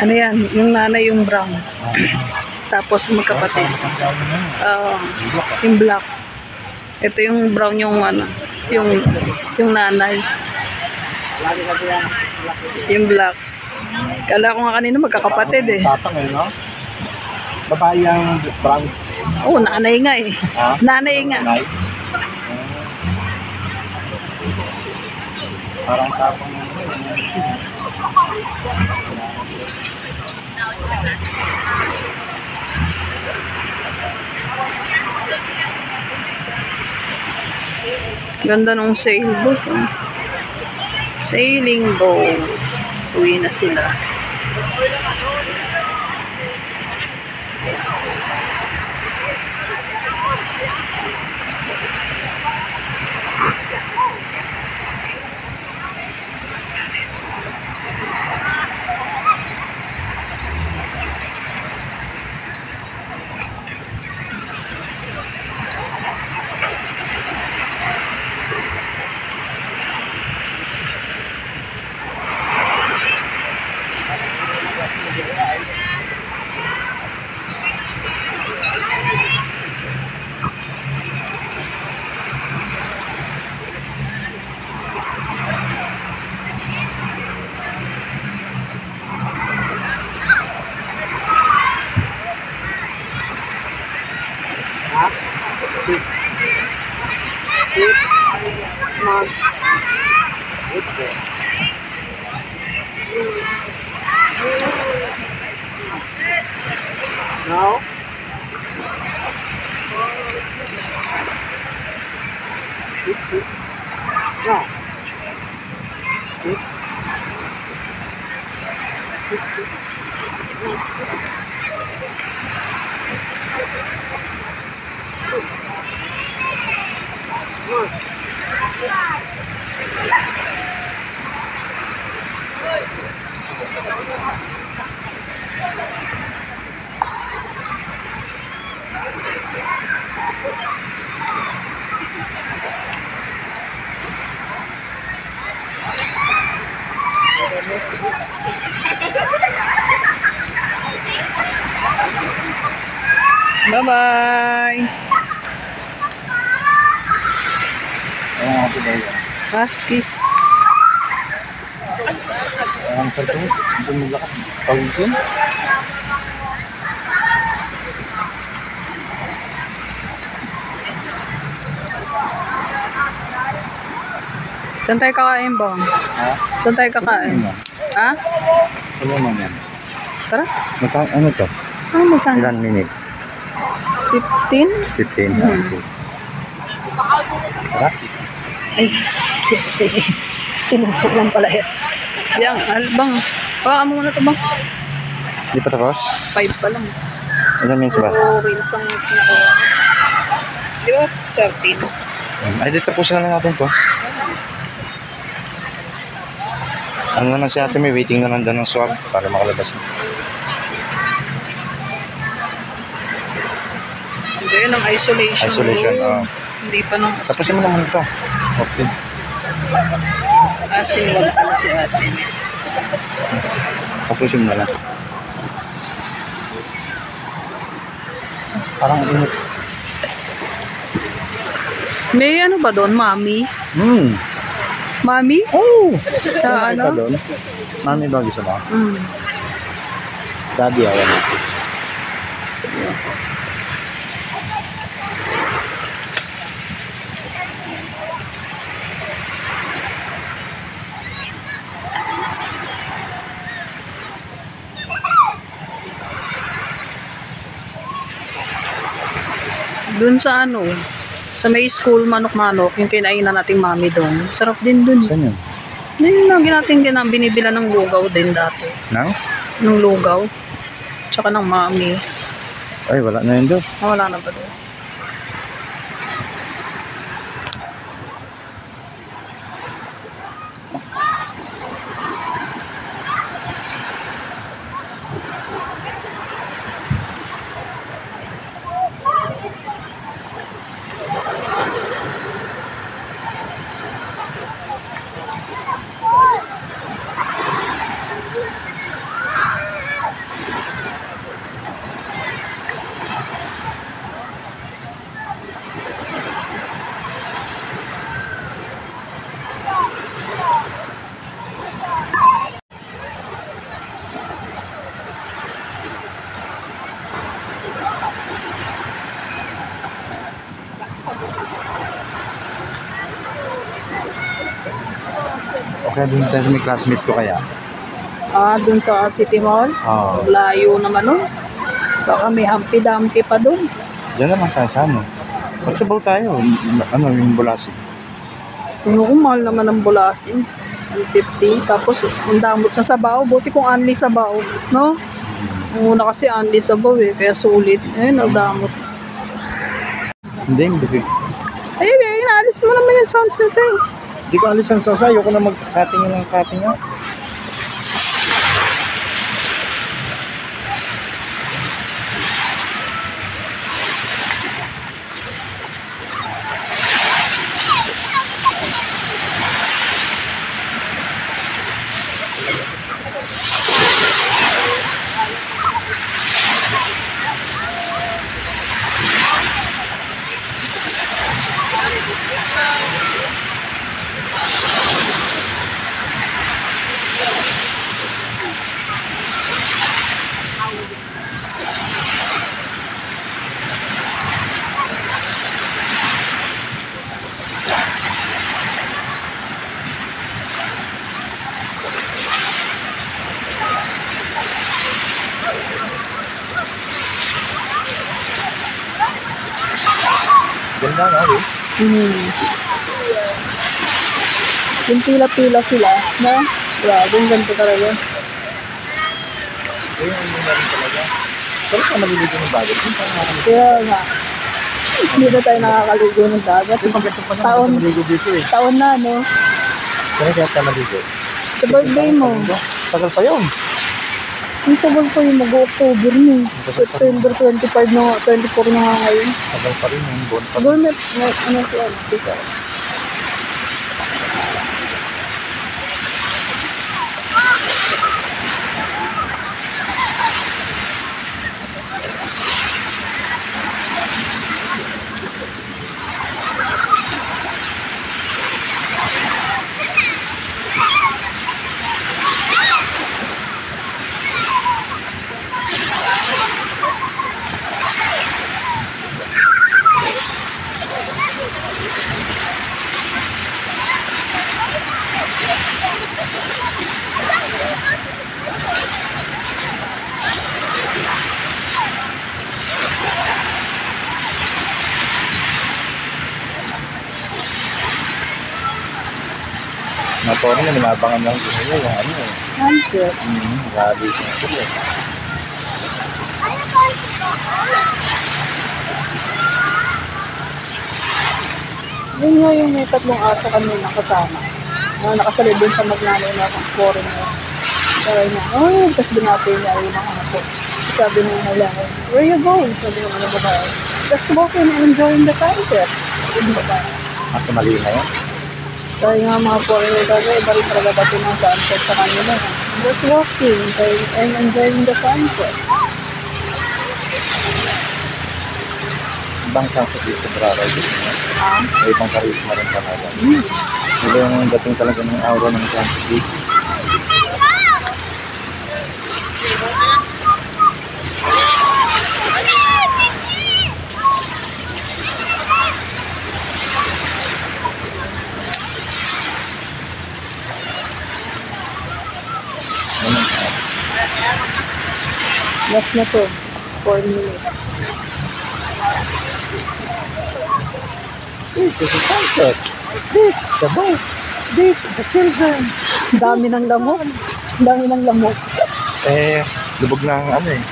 Ano yan? Yung nanay yung brown. Tapos magkapatid. Yung black. Ito yung brown yung ano, yung nanay. Yung black. Kala ko nga kanina magkakapatid eh. Tatang eh, no? Babae yung brown. Oh, nanay nga eh. Ha? Nanay nga. Nanay? Parang tapang Ganda nung sailboat. Sailing boat. Uwi na sila. No? No. Bye-bye. Huskies. Ang sarap ito. Hindi mo lakas. Tawagin. Saan tayo kakain, Bong? Ha? Saan tayo kakain? Ha? Ano naman yan? Tara. Ano to? Ano magkano? Ilan minutes? 15? 15. Sige. Tara. Ay, sige. Tinusok lang pala yan. Yang, Bang. Baka mo muna ito, Bang. Hindi pa tapos? 5 pa lang. Ilan minutes ba? Oo, reels ang nakuha. Di ba? 13. Ay, dito tapusin na lang natin to. Ano naman si ate, may waiting na lang doon ng swab para makalabas na. Hindi, ng isolation. Isolation, Oo. Hindi pa nang... Tapusin mo naman ito. Okay. Sinwag pala si ate. Tapusin mo na lang. Parang init. May ano ba doon, mami? Mami? Oh! Sa ano? Doon? Mami ba gusto mo? Mm. Daddy, awan na. Doon sa ano, sa may school manok-manok, yung kinainan nating mami doon. Sarap din doon. Saan yun? Yung lagi natin binibila ng lugaw din dati. Nang? Ng lugaw. Tsaka ng mami. Ay, wala na yun doon. Wala na ba doon? Okay, doon tayo sa may classmate ko kaya. Doon sa City Mall? Oo. Layo naman nun. Baka may hampi-dampi pa doon. Diyan naman tayo sa ano. Magsabaw tayo. Ano, yung bulasig. Ano kung mahal naman ng bulasin. 150. Tapos, ang damot sa sabaw. Buti kung only sabaw. No? Ang una kasi only sabaw eh. Kaya sulit. Ayun, ang damot. Hindi. Ayun, inaalis mo naman yung sounds nito eh. Hindi ko alis ang sauce. Ayoko na mag-cutting ng cutting nga. Ganda nga eh. Yung pila-pila sila. Na? Grabe, ang ganda talaga. Ayun, ang muna rin talaga. Pero ka maliligo ng bagat. Kaya nga. Hindi na tayo nakakaligo ng dagat. Taon. Maligo dito eh. Taon na, no? Kaya ka maligo. Sa birthday mo. Tagal pa yun. Ang tagal ko yung mag-October niyo. September 25 na nga, 24 na nga ngayon. Tagal pa rin yung buwan pa. Siguro may ano siya, sika. foreigner, lumabangan lang din nila yung ano eh. Sunset. Grabe siya sila. Yun nga yung may tatlong aso kanina kasama. Nakasalid din sa magnanay na foreigner. Sabi niya, oh, tapos binati niya yung mga aso. Sabi niya nila, where you going? Sabi niya mga babae. Just walking and enjoying the sunset. Yung babae. Mas mali na yan. Kaya nga mga foreigner talaga, iba rin talaga dati ng sunset sa kanila. Just walking and enjoying the sunset. Ibang sasabihin sa Boracay gusto niya. Ah? May ibang karisma rin talaga. Hmm. Ito yung dating talaga ng aura ng Sunset Beach. Ano sa Last na to. 4 minutes. This is a sunset. This, the boat. This, the children. Dami ng lamok. Dami ng lamok. Eh, lubog na ang ano eh.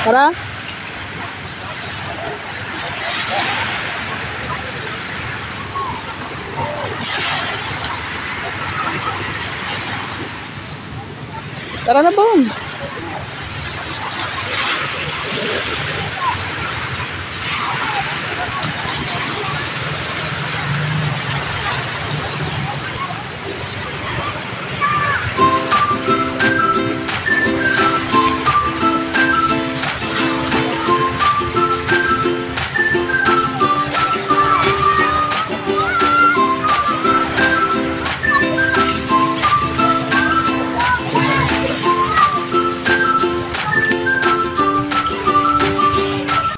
Tara. Tara na, Boom.